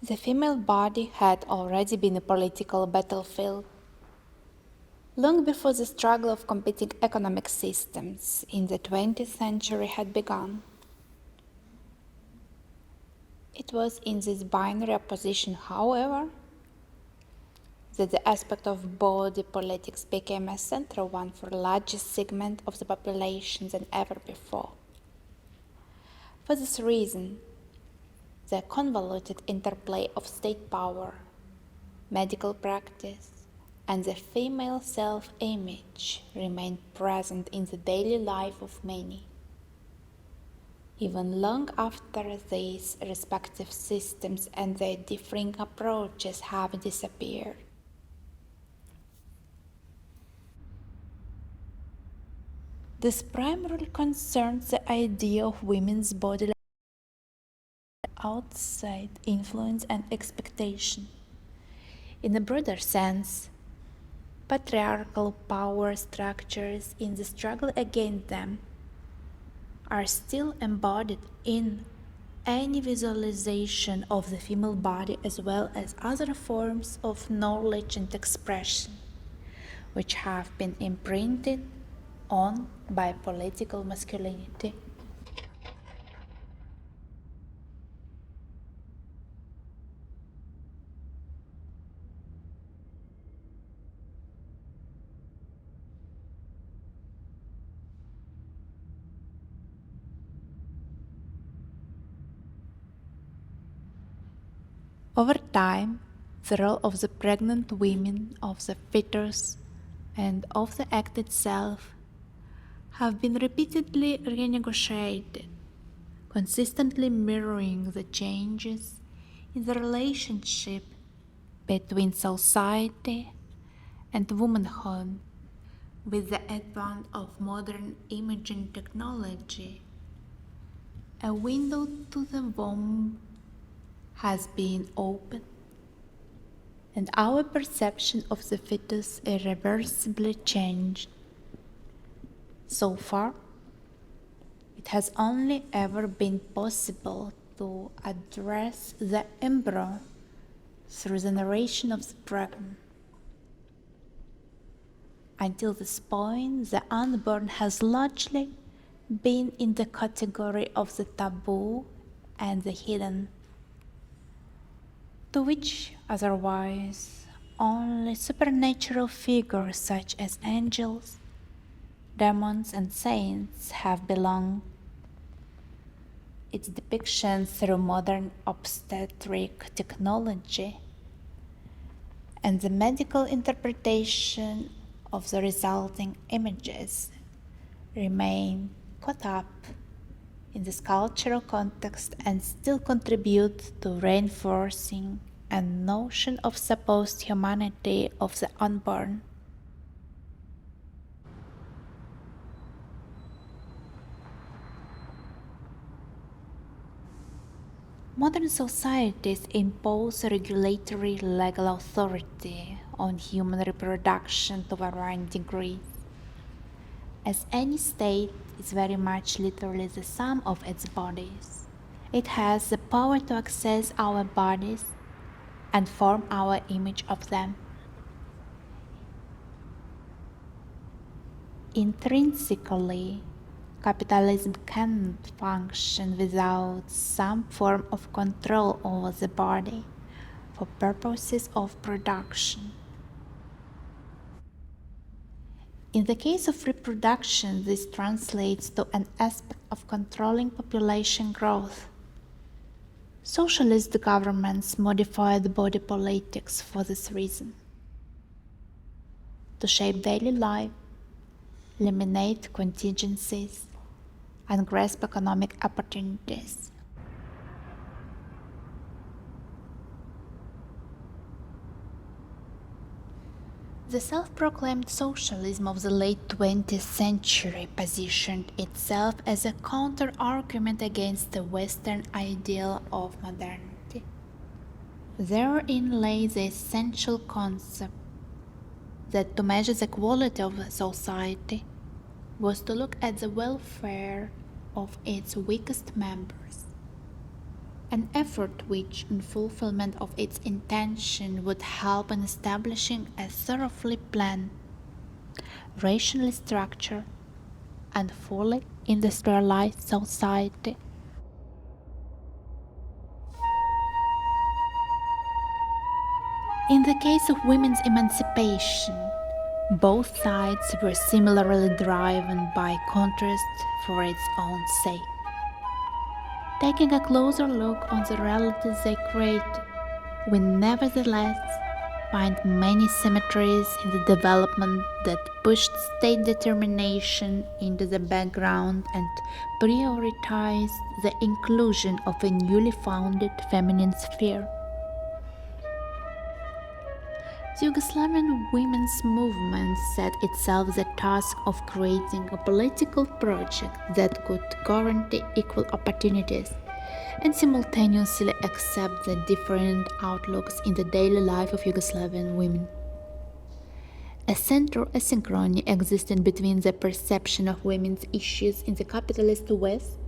The female body had already been a political battlefield. Long before the struggle of competing economic systems in the 20th century had begun. It was in this binary opposition, however, that the aspect of body politics became a central one for the largest segment of the population than ever before. For this reason, the convoluted interplay of state power, medical practice, and the female self-image remained present in the daily life of many, even long after these respective systems and their differing approaches have disappeared. This primarily concerns the idea of women's body outside influence and expectation. In a broader sense, patriarchal power structures in the struggle against them are still embodied in any visualization of the female body as well as other forms of knowledge and expression, which have been imprinted on by political masculinity. Over time, the role of the pregnant women, of the fetus, and of the act itself have been repeatedly renegotiated, consistently mirroring the changes in the relationship between society and womanhood. With the advent of modern imaging technology, a window to the womb has been opened, and our perception of the fetus irreversibly changed. So far, it has only ever been possible to address the embryo through the narration of the pregnant. Until this point, the unborn has largely been in the category of the taboo and the hidden, to which otherwise only supernatural figures such as angels, demons, and saints have belonged. Its depiction through modern obstetric technology and the medical interpretation of the resulting images remain caught up in this cultural context and still contribute to reinforcing a notion of supposed humanity of the unborn. Modern societies impose regulatory legal authority on human reproduction to varying degrees, as any state is very much literally the sum of its bodies. It has the power to access our bodies and form our image of them. Intrinsically, capitalism cannot function without some form of control over the body for purposes of production. In the case of reproduction, this translates to an aspect of controlling population growth. Socialist governments modified body politics for this reason, to shape daily life, eliminate contingencies, and grasp economic opportunities. The self-proclaimed socialism of the late 20th century positioned itself as a counter-argument against the Western ideal of modernity. Therein lay the essential concept that to measure the quality of a society was to look at the welfare of its weakest members, an effort which, in fulfillment of its intention, would help in establishing a thoroughly planned, rationally structured, and fully industrialized society. In the case of women's emancipation, both sides were similarly driven by contrast for its own sake. Taking a closer look on the realities they created, we nevertheless find many symmetries in the development that pushed state determination into the background and prioritized the inclusion of a newly founded feminine sphere. The Yugoslavian women's movement set itself the task of creating a political project that could guarantee equal opportunities and simultaneously accept the different outlooks in the daily life of Yugoslavian women. A central asynchrony existed between the perception of women's issues in the capitalist West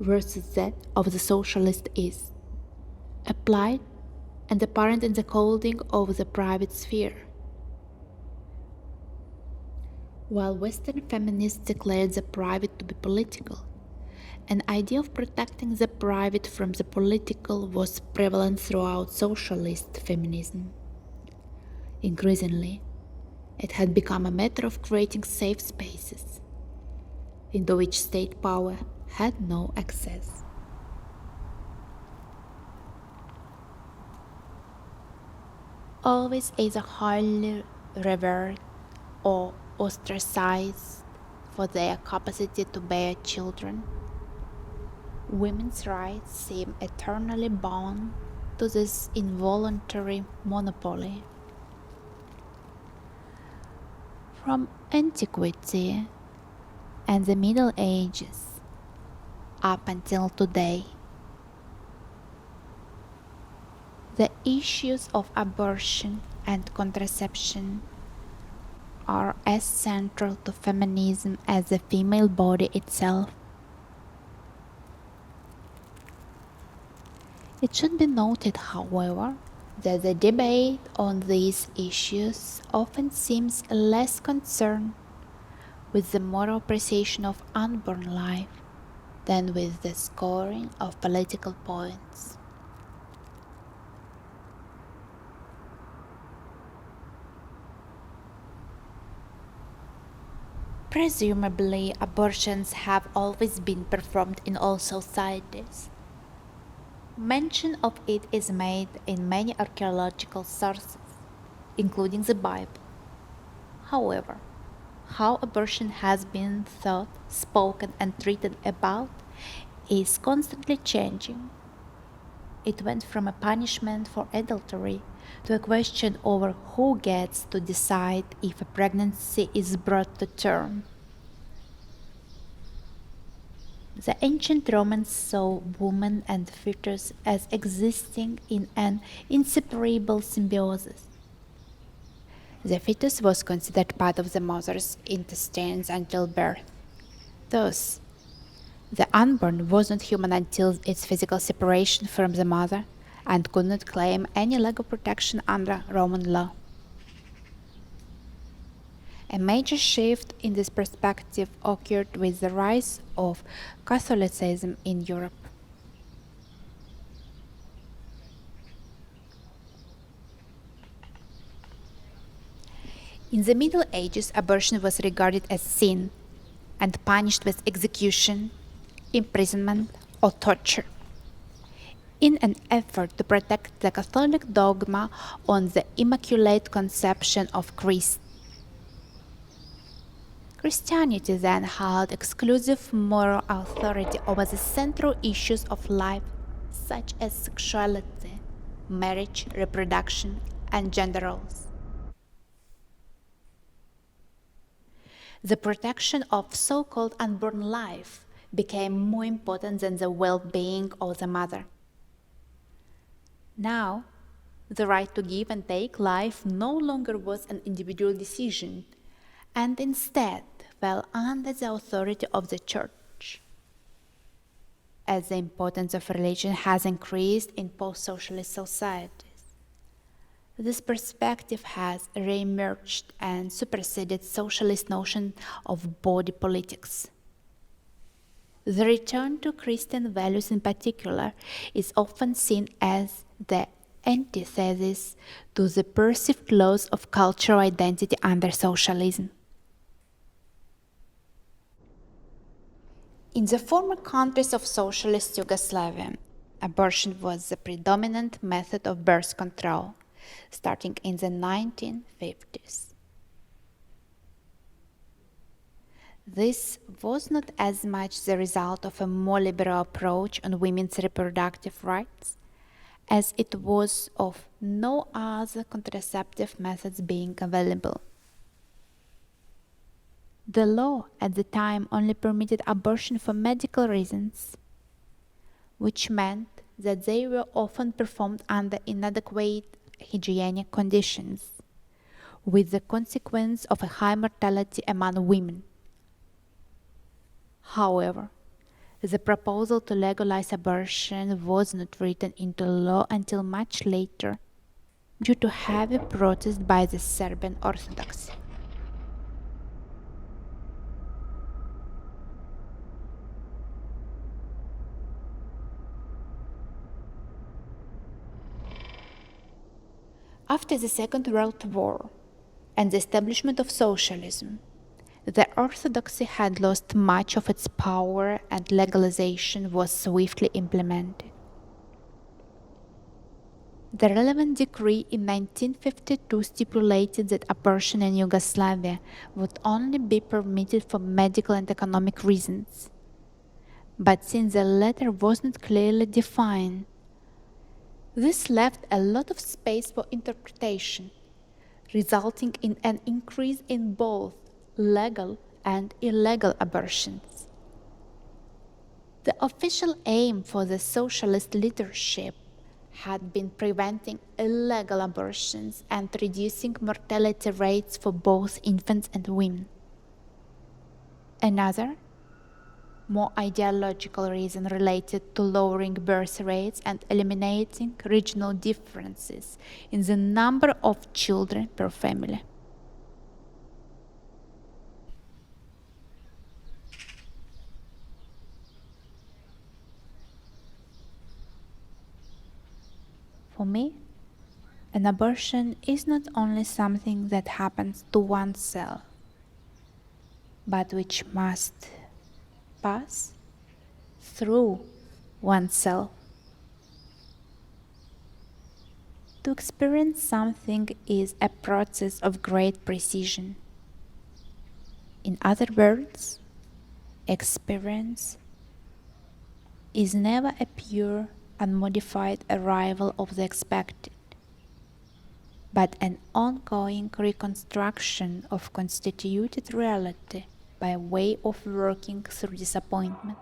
versus that of the socialist East, applied and apparent in the holding of the private sphere. While Western feminists declared the private to be political, an idea of protecting the private from the political was prevalent throughout socialist feminism. Increasingly, it had become a matter of creating safe spaces, into which state power had no access. Always either highly revered or ostracized for their capacity to bear children, women's rights seem eternally bound to this involuntary monopoly. From antiquity and the Middle Ages up until today, the issues of abortion and contraception are as central to feminism as the female body itself. It should be noted, however, that the debate on these issues often seems less concerned with the moral appreciation of unborn life than with the scoring of political points. Presumably, abortions have always been performed in all societies. Mention of it is made in many archaeological sources, including the Bible. However, how abortion has been thought, spoken, and treated about is constantly changing. It went from a punishment for adultery to a question over who gets to decide if a pregnancy is brought to term. The ancient Romans saw woman and fetus as existing in an inseparable symbiosis. The fetus was considered part of the mother's intestines until birth. Thus, the unborn wasn't human until its physical separation from the mother and could not claim any legal protection under Roman law. A major shift in this perspective occurred with the rise of Catholicism in Europe. In the Middle Ages, abortion was regarded as sin and punished with execution, imprisonment, or torture. In an effort to protect the Catholic dogma on the Immaculate Conception of Christ, Christianity then held exclusive moral authority over the central issues of life, such as sexuality, marriage, reproduction, and gender roles. The protection of so-called unborn life became more important than the well-being of the mother. Now, the right to give and take life no longer was an individual decision, and instead fell under the authority of the Church. as the importance of religion has increased in post-socialist societies. This perspective has re-emerged and superseded socialist notion of body politics. The return to Christian values in particular is often seen as the antithesis to the perceived loss of cultural identity under socialism. In the former countries of socialist Yugoslavia, abortion was the predominant method of birth control, starting in the 1950s. This was not as much the result of a more liberal approach on women's reproductive rights, as it was of no other contraceptive methods being available. The law at the time only permitted abortion for medical reasons, which meant that they were often performed under inadequate hygienic conditions, with the consequence of a high mortality among women. However, the proposal to legalize abortion was not written into law until much later, due to heavy protest by the Serbian Orthodoxy. After the Second World War and the establishment of socialism, the Orthodoxy had lost much of its power and legalization was swiftly implemented. The relevant decree in 1952 stipulated that abortion in Yugoslavia would only be permitted for medical and economic reasons. But since the latter was not clearly defined, this left a lot of space for interpretation, resulting in an increase in both legal and illegal abortions. The official aim for the socialist leadership had been preventing illegal abortions and reducing mortality rates for both infants and women. Another, more ideological reason related to lowering birth rates and eliminating regional differences in the number of children per family. For me, an abortion is not only something that happens to oneself, but which must pass through oneself. To experience something is a process of great precision. In other words, experience is never a pure, unmodified arrival of the expected, but an ongoing reconstruction of constituted reality by way of working through disappointment.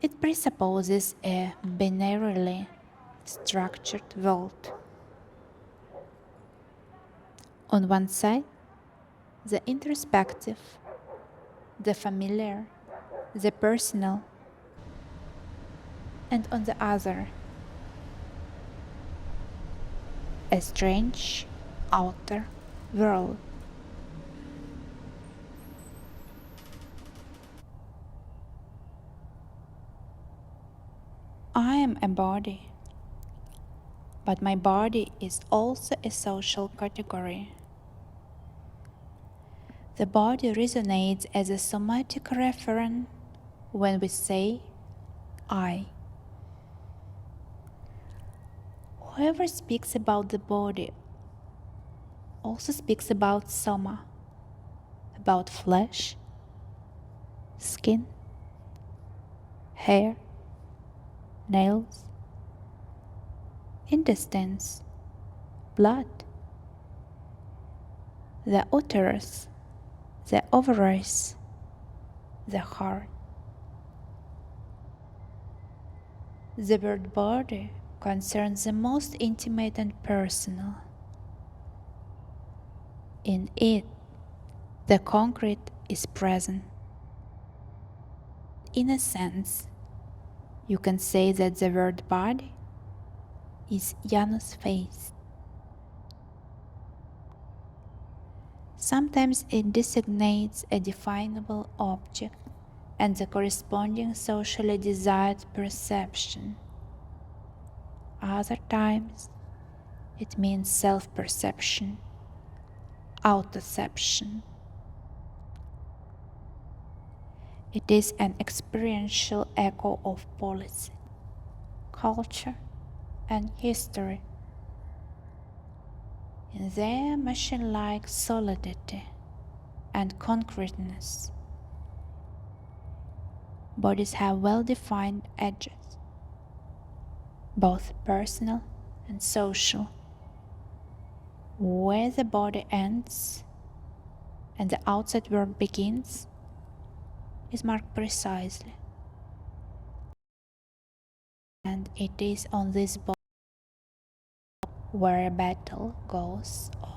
It presupposes a binarily structured world. On one side, the introspective, the familiar, the personal, and on the other, a strange outer world. I am a body, but my body is also a social category. The body resonates as a somatic referent when we say I. Whoever speaks about the body also speaks about soma, about flesh, skin, hair, nails, intestines, blood, the uterus, the ovaries, the heart. The word body concerns the most intimate and personal. In it, the concrete is present. in a sense, you can say that the word body is Janus' face. Sometimes it designates a definable object and the corresponding socially desired perception. Other times, it means self-perception, autoception. It is an experiential echo of policy, culture, and history. In their machine-like solidity and concreteness, bodies have well-defined edges, both personal and social, where the body ends and the outside world begins is marked precisely. And it is on this body where a battle goes on.